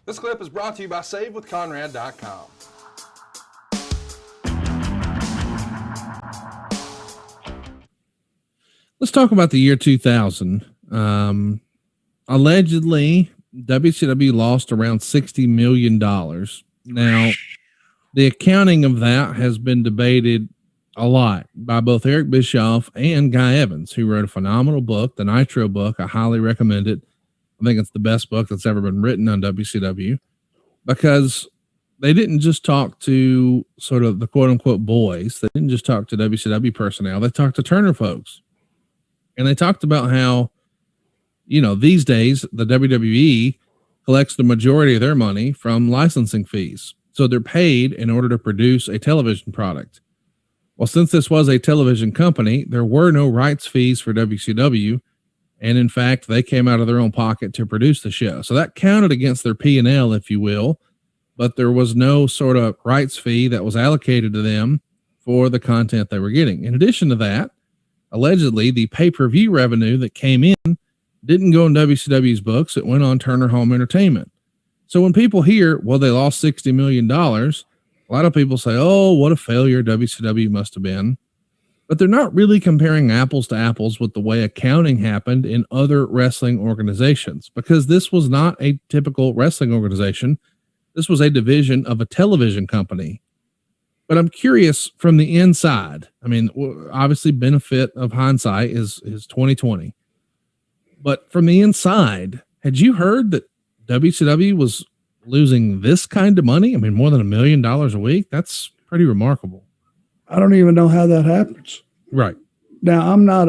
This clip is brought to you by SaveWithConrad.com. Let's talk about the year 2000. Allegedly, WCW lost around $60 million. Now, the accounting of that has been debated a lot by both Eric Bischoff and Guy Evans, who wrote a phenomenal book, the Nitro book. I highly recommend it. I think it's the best book that's ever been written on WCW, because they didn't just talk to sort of the quote unquote boys. They didn't just talk to WCW personnel. They talked to Turner folks. And they talked about how, you know, these days the WWE collects the majority of their money from licensing fees. So they're paid in order to produce a television product. Well, since this was a television company, there were no rights fees for WCW. And in fact, they came out of their own pocket to produce the show. So that counted against their P&L, if you will, but there was no sort of rights fee that was allocated to them for the content they were getting. In addition to that, allegedly the pay-per-view revenue that came in didn't go in WCW's books. It went on Turner Home Entertainment. So when people hear, well, they lost $60 million, a lot of people say, oh, what a failure WCW must have been. But they're not really comparing apples to apples with the way accounting happened in other wrestling organizations, because this was not a typical wrestling organization. This was a division of a television company. But I'm curious from the inside. I mean, obviously benefit of hindsight is 2020. But from the inside, had you heard that WCW was losing this kind of money? I mean, more than $1 million a week. That's pretty remarkable. I don't even know how that happens. Right. Now, I'm not,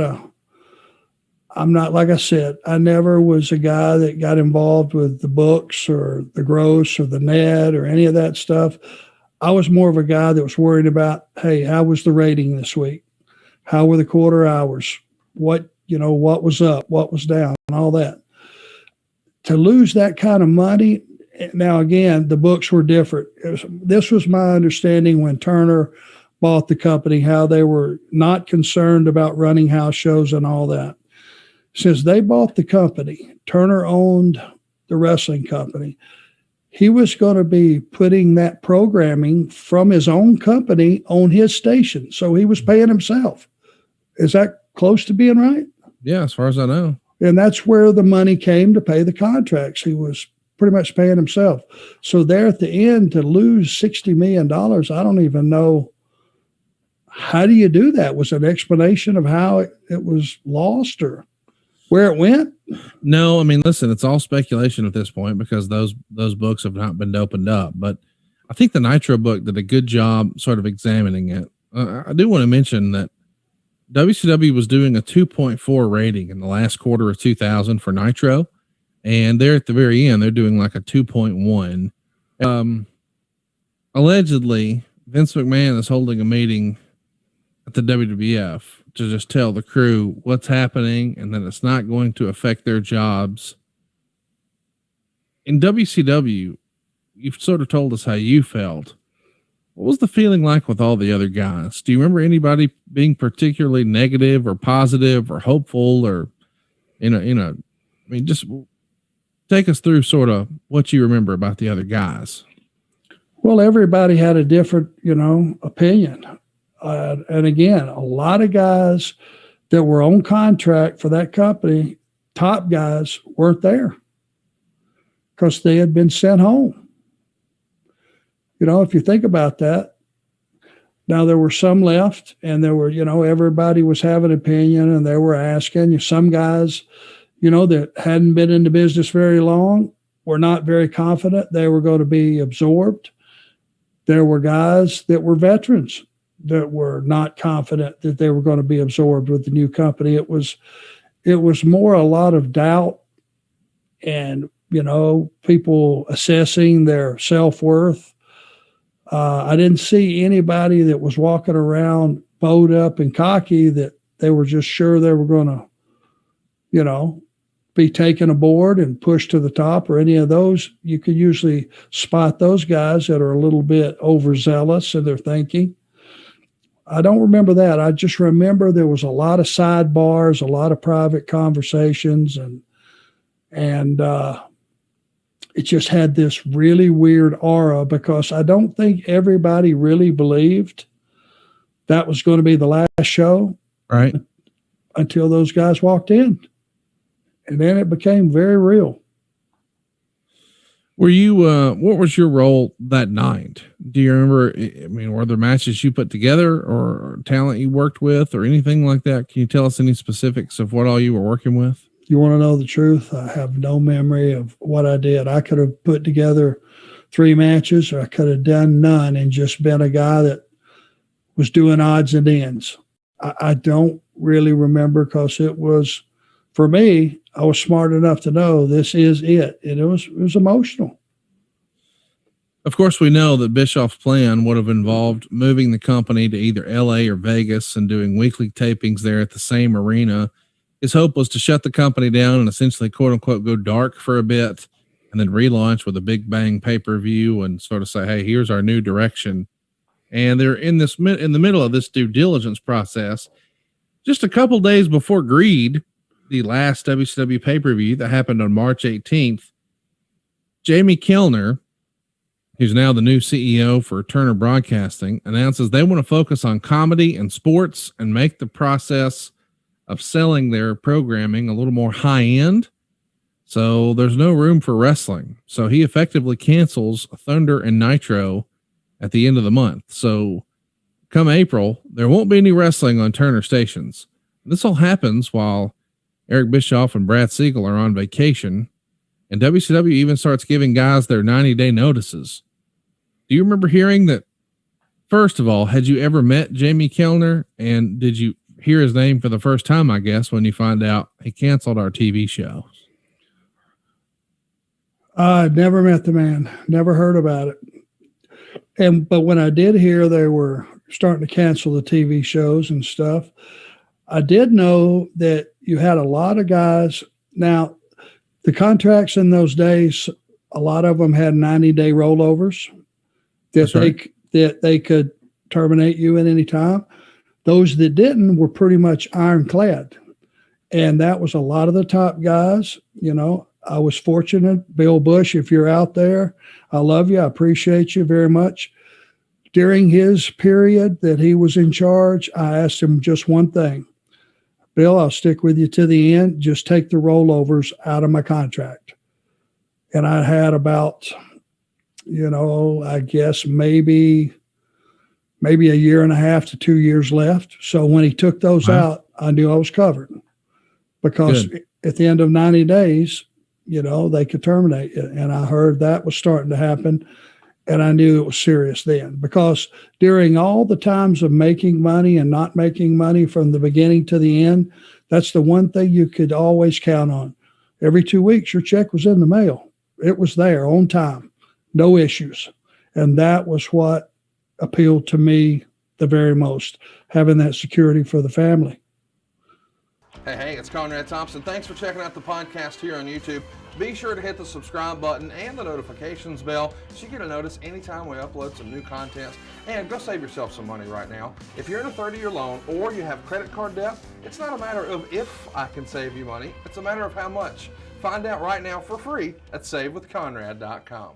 like I said, I never was a guy that got involved with the books or the gross or the net or any of that stuff. I was more of a guy that was worried about, hey, how was the rating this week? How were the quarter hours? What was up? What was down? And all that. To lose that kind of money, now again, the books were different. This was my understanding when Turner bought the company, how they were not concerned about running house shows and all that. Since they bought the company, Turner owned the wrestling company. He was going to be putting that programming from his own company on his station. So he was paying himself. Is that close to being right? Yeah, as far as I know. And that's where the money came to pay the contracts. He was pretty much paying himself. So there at the end, to lose $60 million, I don't even know. How do you do that? Was an explanation of how it was lost or where it went? No, I mean, listen, it's all speculation at this point because those books have not been opened up. But I think the Nitro book did a good job sort of examining it. I do want to mention that WCW was doing a 2.4 rating in the last quarter of 2000 for Nitro. And they're at the very end, they're doing like a 2.1. Allegedly, Vince McMahon is holding a meeting at the WWF to just tell the crew what's happening and that it's not going to affect their jobs. In WCW, you've sort of told us how you felt. What was the feeling like with all the other guys? Do you remember anybody being particularly negative or positive or hopeful or, I mean, just take us through sort of what you remember about the other guys. Well, everybody had a different, opinion. And again, a lot of guys that were on contract for that company, top guys, weren't there because they had been sent home. If you think about that, now there were some left and there were, everybody was having an opinion and they were asking. Some guys, that hadn't been in the business very long were not very confident they were going to be absorbed. There were guys that were veterans that were not confident that they were going to be absorbed with the new company. It was more a lot of doubt and, people assessing their self-worth. I didn't see anybody that was walking around bowed up and cocky that they were just sure they were going to, be taken aboard and pushed to the top or any of those. You could usually spot those guys that are a little bit overzealous in their thinking. I don't remember that. I just remember there was a lot of sidebars, a lot of private conversations, and it just had this really weird aura because I don't think everybody really believed that was going to be the last show. Right. Until those guys walked in. And then it became very real. Were you, what was your role that night? Do you remember, I mean, were there matches you put together or talent you worked with or anything like that? Can you tell us any specifics of what all you were working with? You want to know the truth? I have no memory of what I did. I could have put together 3 matches, or I could have done none and just been a guy that was doing odds and ends. I don't really remember because it was, for me, I was smart enough to know this is it. And it was emotional. Of course, we know that Bischoff's plan would have involved moving the company to either LA or Vegas and doing weekly tapings there at the same arena. His hope was to shut the company down and essentially, quote unquote, go dark for a bit and then relaunch with a big bang pay-per-view and sort of say, hey, here's our new direction. And they're in the middle of this due diligence process. Just a couple days before Greed, the last WCW pay-per-view that happened on March 18th, Jamie Kellner, who's now the new CEO for Turner Broadcasting, announces they want to focus on comedy and sports and make the process of selling their programming a little more high-end. So there's no room for wrestling. So he effectively cancels Thunder and Nitro at the end of the month. So come April, there won't be any wrestling on Turner stations. This all happens while Eric Bischoff and Brad Siegel are on vacation, and WCW even starts giving guys their 90-day notices. Do you remember hearing that? First of all, had you ever met Jamie Kellner, and did you hear his name for the first time, I guess, when you find out he canceled our TV show? I'd never met the man, never heard about it. But when I did hear they were starting to cancel the TV shows and stuff, I did know that you had a lot of guys. Now, the contracts in those days, a lot of them had 90-day rollovers that they could terminate you at any time. Those that didn't were pretty much ironclad. And that was a lot of the top guys. You know, I was fortunate. Bill Bush, if you're out there, I love you. I appreciate you very much. During his period that he was in charge, I asked him just one thing. Bill, I'll stick with you to the end. Just take the rollovers out of my contract. And I had about, I guess maybe a year and a half to 2 years left. So when he took those out, I knew I was covered. Because at the end of 90 days, they could terminate you. And I heard that was starting to happen. And I knew it was serious then, because during all the times of making money and not making money from the beginning to the end, that's the one thing you could always count on. Every 2 weeks, your check was in the mail. It was there on time, no issues. And that was what appealed to me the very most, having that security for the family. Hey, it's Conrad Thompson. Thanks for checking out the podcast here on YouTube. Be sure to hit the subscribe button and the notifications bell so you get a notice anytime we upload some new content. And go save yourself some money right now. If you're in a 30-year loan or you have credit card debt, it's not a matter of if I can save you money. It's a matter of how much. Find out right now for free at SaveWithConrad.com.